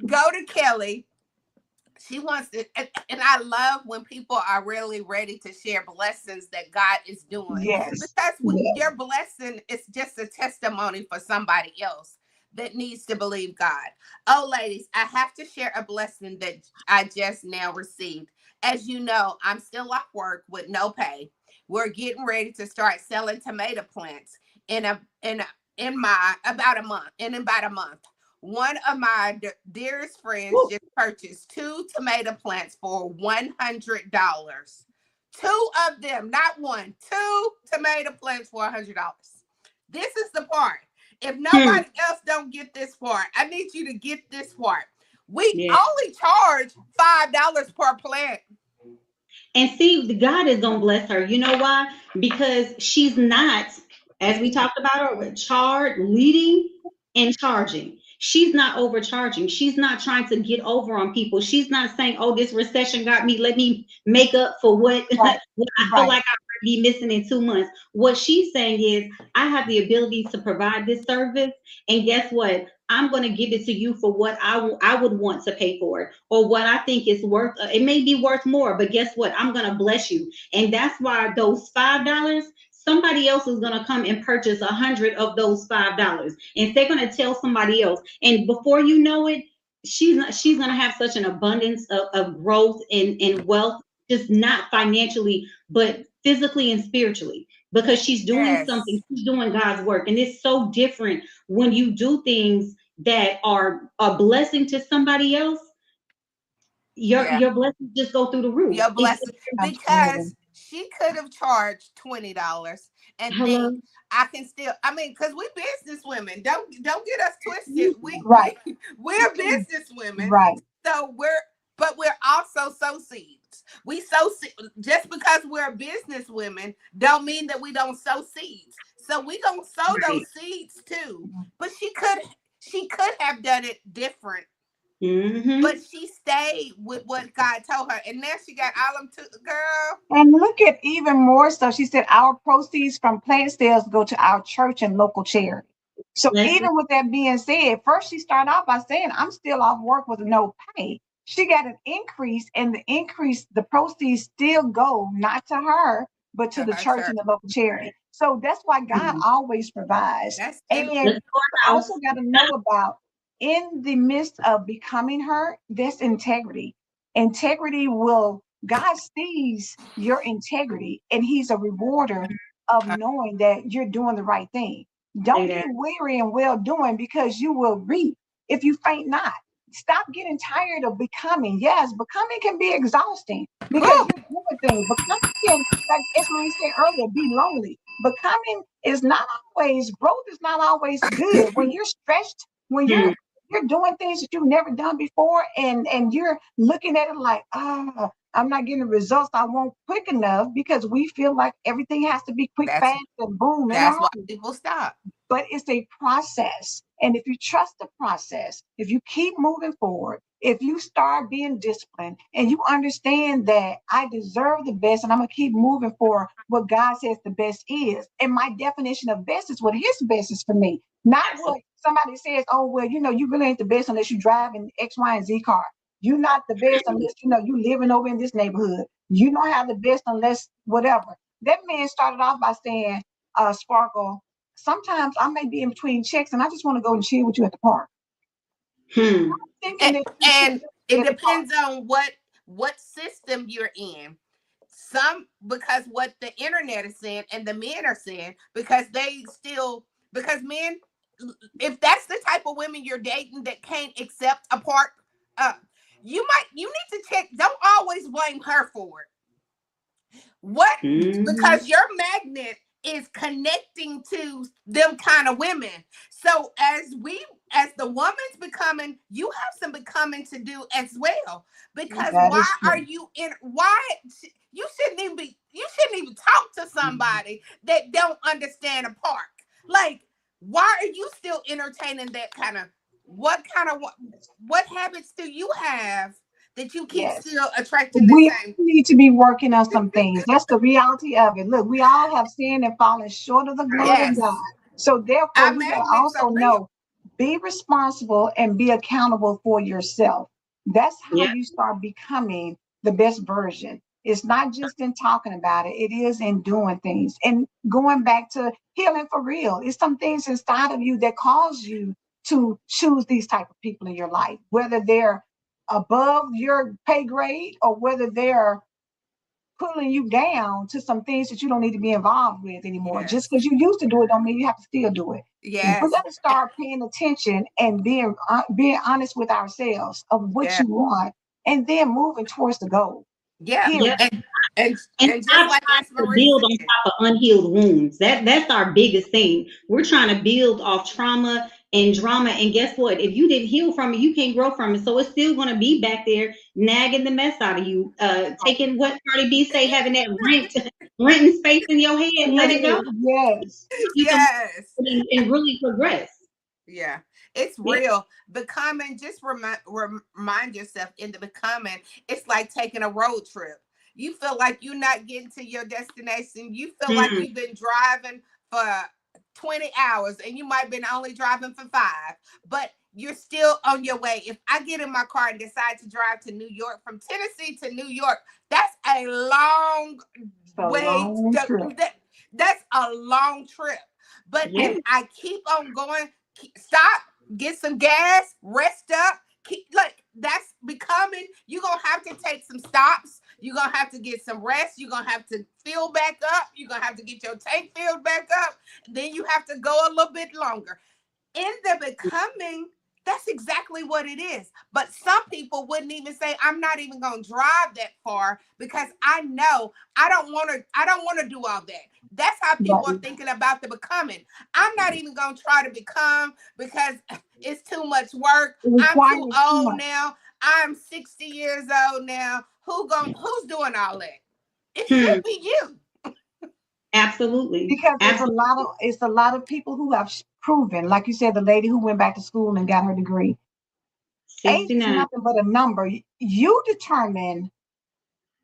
go to Kelly. She wants to, and I love when people are really ready to share blessings that God is doing, Yes. because Yes. your blessing is just a testimony for somebody else that needs to believe God. Oh, ladies, I have to share a blessing that I just now received. As you know, I'm still off work with no pay. We're getting ready to start selling tomato plants in my about a month. One of my dearest friends Woo. just purchased 2 tomato plants for $100. Two of them, not one, 2 tomato plants for $100. This is the part. If Hmm. nobody else don't get this part, I need you to get this part. We Yeah. only charge $5 per plant. And see, God is gonna bless her. You know why? Because she's not, as we talked about earlier, leading and charging. She's not overcharging. She's not trying to get over on people. She's not saying, "Oh, this recession got me. Let me make up for what, Right. what I feel Right. like I might be missing in 2 months." What she's saying is, "I have the ability to provide this service, and guess what? I'm going to give it to you for what I would want to pay for it, or what I think is worth. It may be worth more, but guess what? I'm going to bless you." And that's why those $5, somebody else is going to come and purchase 100 of those $5, and they're going to tell somebody else. And before you know it, she's going to have such an abundance of growth and wealth, just not financially, but physically and spiritually, because she's doing something, Yes. she's doing God's work. And it's so different when you do things that are a blessing to somebody else. Yeah. Your blessings just go through the roof. Your It's blessing, Absolutely. because she could have charged $20 and think hello. I can still. I mean, because we business women. Don't get us twisted. Right. We're business women. Right. So we're also sow seeds. We sow just because we're business women don't mean that we don't sow seeds. So we gonna sow Right. those seeds too. But she could have done it different, but Mm-hmm. she stayed with what God told her, and now she got all them to girl. And look at even more so. She said our proceeds from plant sales go to our church and local charity. So Listen. even with that being said, first she started off by saying, I'm still off work with no pay. She got an increase, and the increase, the proceeds still go not to her, but to To the her church church. and the local charity. So that's why God always provides. That's and And Let's go I house. also got to know about in the midst of becoming her, that's integrity. Integrity will God sees your integrity, and He's a rewarder of uh, knowing that you're doing the right thing. Say Don't get that. weary in well doing, because you will reap if you faint not. Stop getting tired of becoming. Yes, becoming can be exhausting because whew, you're doing things. Becoming can, like Esmeralda said earlier, be lonely. Becoming is not always, growth is not always good. When you're stretched, when Hmm. you're doing things that you've never done before, and you're looking at it like, I'm not getting the results I want quick enough, because we feel like everything has to be quick, that's fast, and boom in a that's why hurry. people stop. But it's a process. And if you trust the process, if you keep moving forward, if you start being disciplined and you understand that I deserve the best and I'm going to keep moving for what God says the best is. And my definition of best is what His best is for me, not Absolutely. what somebody says, oh, well, you really ain't the best unless you drive an X, Y, and Z car. You're not the best unless you living over in this neighborhood. You don't have the best unless whatever. That man started off by saying, Sparkle, sometimes I may be in between checks and I just want to go and chill with you at the park. Hmm. Thinking and, that you should and be it at the park. depends on what system you're in. Some, because what the internet is saying and the men are saying, because they still, because men, if that's the type of women you're dating that can't accept a part, uh you need to check. Don't always blame her for it. What? Hmm. Because your magnet is connecting to them kind of women. So as the woman's becoming, you have some becoming to do as well. Because That why is are true. you in why you shouldn't even talk to somebody that don't understand a park. Like, why are you still entertaining that kind of what habits do you have that you keep Yes. still attracting the We all same? need to be working on some things. That's the reality of it. Look, we all have sinned and fallen short of the glory of God. Yes. So therefore, Our we got to magnets also are real. know, be responsible and be accountable for yourself. That's how Yeah. you start becoming the best version. It's not just in talking about it, it is in doing things. And going back to healing for real, it's some things inside of you that cause you to choose these type of people in your life, whether they're above your pay grade or whether they're pulling you down to some things that you don't need to be involved with anymore. Just Yes. because you used to do it don't mean you have to still do it. We Yes. got to start paying attention and being honest with ourselves of what Yeah. you want, and then moving towards the goal. Yeah. Period. Yep. And And and just stop like Miss trying to Marie build on said, top of unhealed wounds. That's our biggest thing. We're trying to build off trauma and drama. And guess what? If you didn't heal from it, you can't grow from it. So it's still going to be back there nagging the mess out of you. Taking what Cardi B say, having that renting space in your head. Let it go. Yes. You can yes. and really progress. Yeah, it's Yeah. real. Becoming, just remind yourself in the becoming, it's like taking a road trip. You feel like you're not getting to your destination. You feel like Mm, you've been driving for 20 hours and you might have been only driving for 5, but you're still on your way. If I get in my car and decide to drive to New York, from Tennessee to New York, that's a long It's a way. long trip. That's a long trip. But yeah. if I keep on going, stop, get some gas, rest up. Like, that's becoming. You're gonna have to take some stops. You're gonna have to get some rest. You're gonna have to fill back up. You're gonna have to get your tank filled back up. Then you have to go a little bit longer in the becoming. That's exactly what it is. But some people wouldn't even say, I'm not even going to drive that far because I know I don't want to do all that. That's how people are Right. thinking about the becoming. I'm not even going to try to become because it's too much work. It I'm too requires too old much. now. I'm 60 years old now. Who's doing all that? It Hmm. should be you. Absolutely. Because Absolutely. it's a lot of people who have proven, like you said, the lady who went back to school and got her degree. Age is 69. nothing but a number. You determine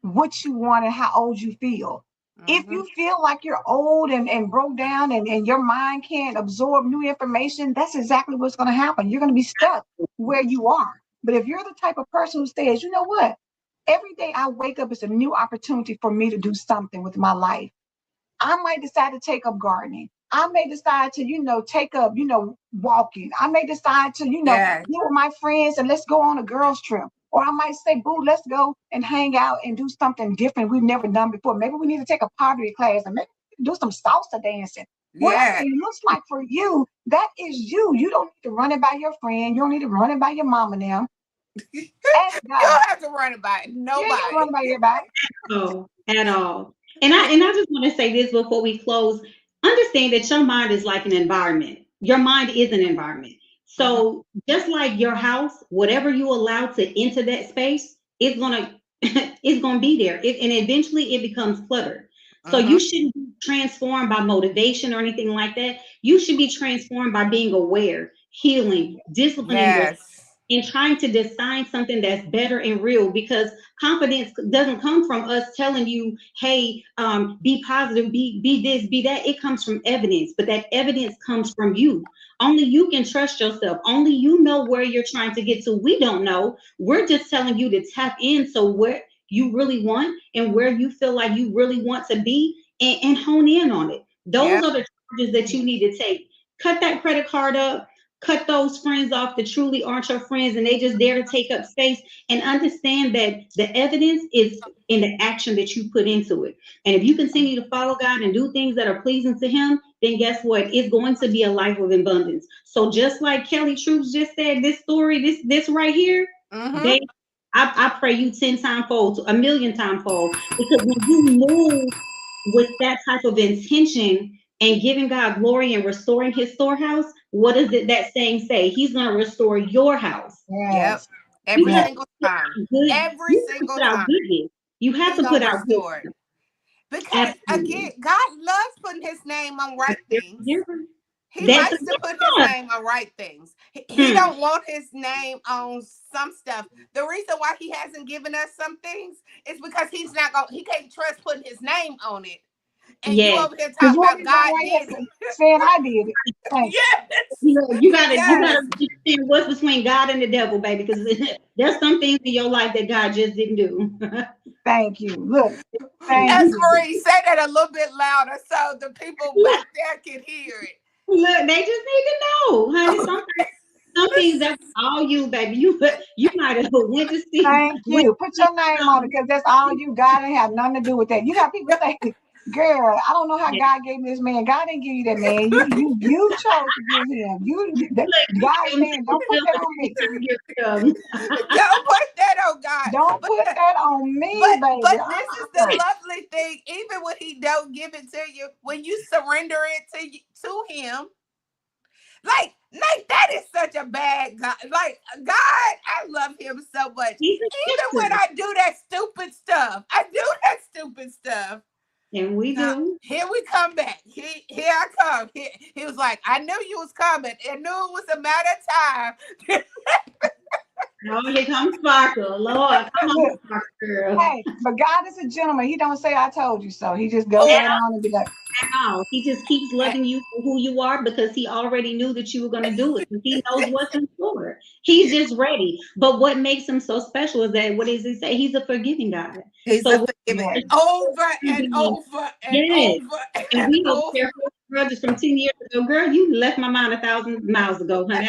what you want and how old you feel. If Hmm. you feel like you're old and broke down and your mind can't absorb new information, that's exactly what's going to happen. You're going to be stuck where you are. But if you're the type of person who says, you know what, every day I wake up is a new opportunity for me to do something with my life. I might decide to take up gardening. I may decide to, take up, walking. I may decide to, Yeah. be with my friends and let's go on a girls' trip. Or I might say, boo, let's go and hang out and do something different we've never done before. Maybe we need to take a pottery class and maybe do some salsa dancing. Whatever Yeah. it looks like for you, that is you. You don't need to run it by your friend. You don't need to run it by your mom and them. You Ask God. don't have to run it by You ain't got to run nobody. it by everybody. Oh, at all. And I just want to say this before we close. Understand that your mind is like an environment. Your mind is an environment. Mhm. So just like your house, whatever you allow to enter that space, it's gonna it's gonna be there. And eventually it becomes clutter. So you Mhm. shouldn't be transformed by motivation or anything like that. You should be transformed by being aware, healing, disciplining yourself, Yes. and trying to design something that's better and real, because confidence doesn't come from us telling you, hey, be positive, be this, be that. It comes from evidence, but that evidence comes from you. Only you can trust yourself. Only you know where you're trying to get to. We don't know. We're just telling you to tap in, so where you really want and where you feel like you really want to be, and hone in on it. Those Yep. are the charges that you Yes. need to take. Cut that credit card up. Cut those friends off that truly aren't your friends and they just dare to take up space, and understand that the evidence is in the action that you put into it. And if you continue to follow God and do things that are pleasing to Him, then guess what? It's going to be a life of abundance. So just like Kelly Troops just said, this story, this right here, Mhm. babe, I pray you 10 times fold, a million times fold, because when you move with that type of intention and giving God glory and restoring His storehouse, what does it that saying say? He's going to restore your house. Yep. Yes. You Every have Yes. to single put time. out good. Every You have to single put out time. goodness. You have He to gonna put out restore it. goodness. Because again, Absolutely. God loves putting his name on right things. He That's likes to put his yeah. name on right things. He Hmm. don't want his name on some stuff. The reason why he hasn't given us some things is because he can't trust putting his name on it. And you over here Because talking you about only God right did here it. saying I did it. Thank Yes. You gotta Yes. understand what's between God and the devil, baby, because there's some things in your life that God just didn't do. thank you. Look, thank As you. Marie, say that a little bit louder so the people back there can hear it. Look, they just need to know, honey. Some things that's all you, baby. You might have went to see. Thank you. Put your name on it because that's all you got and have nothing to do with that. You got people say, girl, I don't know how Yeah. God gave me this man. God didn't give you that man. You chose to give him. God is saying, don't put that on me. Don't put that on God. Don't put that on me, baby. But this is the lovely thing. Even when he don't give it to you, when you surrender it to him, like that is such a bad God. Like God, I love him so much. He's Even when accepted. I do that stupid stuff, I do that stupid stuff. And we do. Here we come back. Here I come. He was like, I knew you was coming. I knew it was a matter of time. Oh, here comes Sparkle. Lord, come on, Look, Sparkle girl. hey, but God is a gentleman. He don't say I told you so. He just go Oh, right on and be like, No, he just keeps loving you for who you are because he already knew that you were going to do it. He knows what's in store. He's just ready. But what makes him so special is that, what does he say? He's a forgiving God. he's So a forgiving over and over and yes, over and and we don't over. care grudges from 10 years ago. Girl, you left my mind 1,000 miles ago, honey.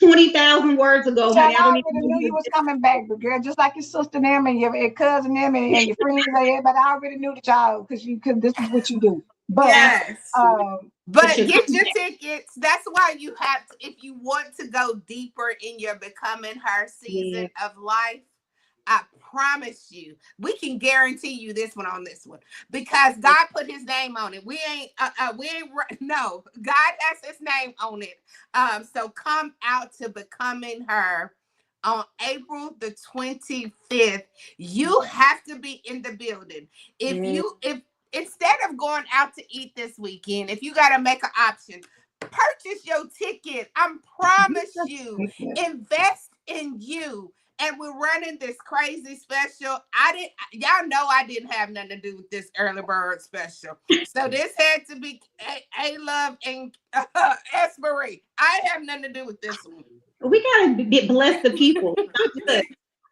20,000 words ago, child, honey. I I don't even already know knew you was coming back, but girl, just like your sister them and your cousin them and your friends and everybody, I already knew the child because this is what you do. But Yes. But But you're get coming your back. tickets. That's why you have to, if you want to go deeper in your becoming her season of life, I promise you, we can guarantee you this one on this one because God put his name on it. No, God has his name on it. So come out to becoming her on April the 25th. You have to be in the building. If instead of going out to eat this weekend, if you got to make an option, purchase your ticket. I promise you, invest in you. And we're running this crazy special. Y'all know I didn't have nothing to do with this early bird special. So this had to be ALove and Marie. I have nothing to do with this one. We gotta bless the people.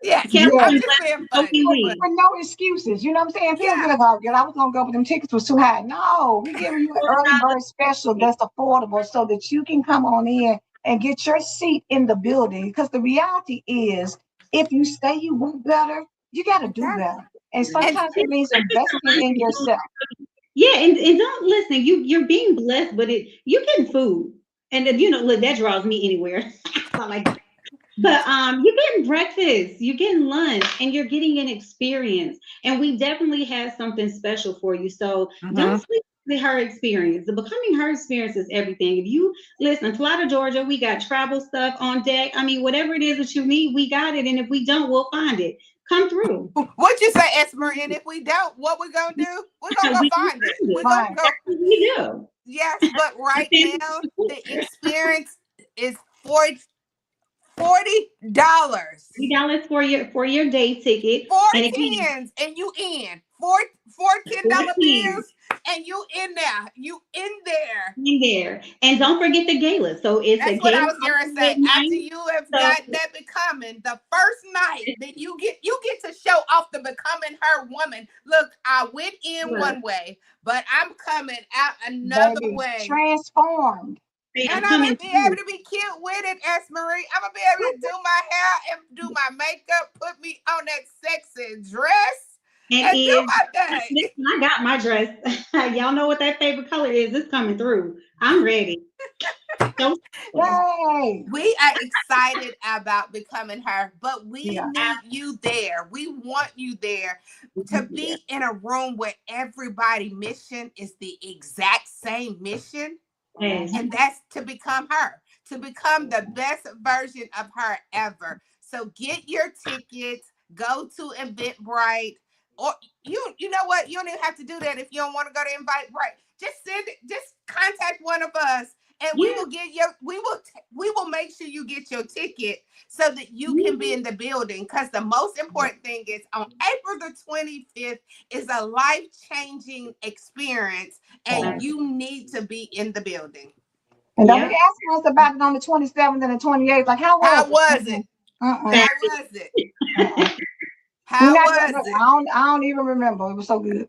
Yes, Can't yeah, I'm just being funny. But with no excuses. You know what I'm saying? People be yeah, like, oh, girl, I was gonna go, but them tickets was too high. No, we giving you an early bird special that's affordable so that you can come on in and get your seat in the building. Because the reality is, if you say you want better, you got to do exactly. better. And And sometimes it means investing in yourself. Yeah, and don't listen. You're being blessed, but you're getting food, and then, look, that draws me anywhere. I like that. But you're getting breakfast, you're getting lunch, and you're getting an experience. And we definitely have something special for you. So don't sleep with her experience. The becoming her experience is everything. If you listen, fly to Georgia, we got travel stuff on deck. I mean, whatever it is that you need, we got it. And if we don't, we'll find it. Come through. what you say, Esmer? And if we don't, what we gonna do? We're gonna go We can find it. find it. We're gonna Right. go. That's what we do. Yes, but right now the experience is $40. $3 for your day ticket. Four And again, tens and you in. Four $10 14 bills and you in there. You in there. in there. And don't forget the gala. So it's a That's what I gala was gonna say. After midnight. you have So got that becoming the first night that you get to show off the becoming her woman. Look, I went in one way, but I'm coming out another Baby, way. transformed. I'm And I'm gonna coming be able through. to be cute with it, S. Marie. I'm gonna be able to do my hair and do my makeup, put me on that sexy dress, And and do if my thing. listen, I got my dress. Y'all know what that favorite color is. It's coming through. I'm ready. So Yay. We are excited about becoming her, but we Yeah. need you there. We want you there to yeah. be in a room where everybody' mission is the exact same mission. Yes. And that's to become her, to become the best version of her ever. So get your tickets, go to Eventbrite, or you know what? You don't even have to do that if you don't want to go to Eventbrite. Just contact one of us and we will make sure you get your ticket so that you can be in the building. Because the most important thing is on April the 25th is a life-changing experience, and you need to be in the building. And don't be asking us about it on the 27th and the 28th. Like, how was it? How was it? How was it? I don't even remember. It was so good.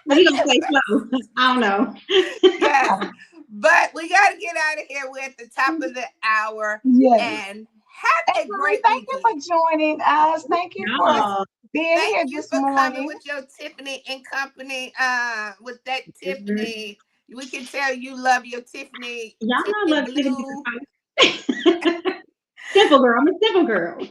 We gonna play slow. I don't know. Yes, but we got to get out of here. We're at the top of the hour. Yes. And have a great Thank weekend. you for joining us. Thank you for being here this morning. Coming with your Tiffany and Company. With that Tiffany, we can tell you love your Tiffany. Y'all know I love Tiffany. Simple girl. I'm a simple girl.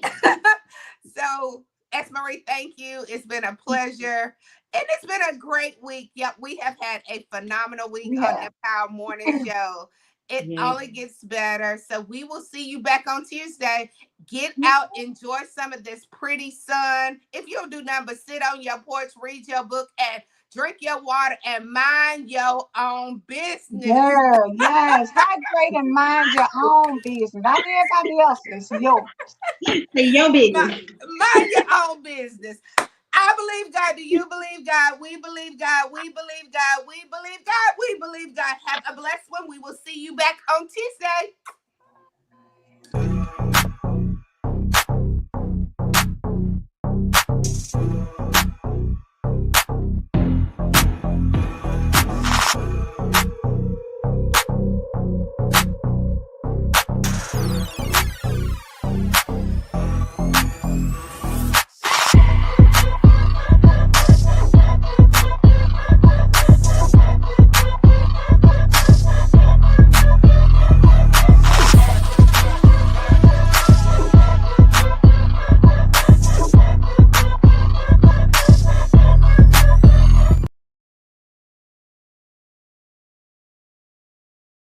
So, Esmery, thank you. It's been a pleasure. And it's been a great week. Yep, we have had a phenomenal week on the Power Morning Show. It only gets better. So we will see you back on Tuesday. Get out, enjoy some of this pretty sun. If you don't do nothing but sit on your porch, read your book, and drink your water, and mind your own business. Girl, yes. Hydrate and mind your own business. Not everybody else's. Yours. Your business. Mind your own business. I believe God. Do you believe God? We believe God. We believe God. We believe God. We believe God. Have a blessed one. We will see you back on Tuesday.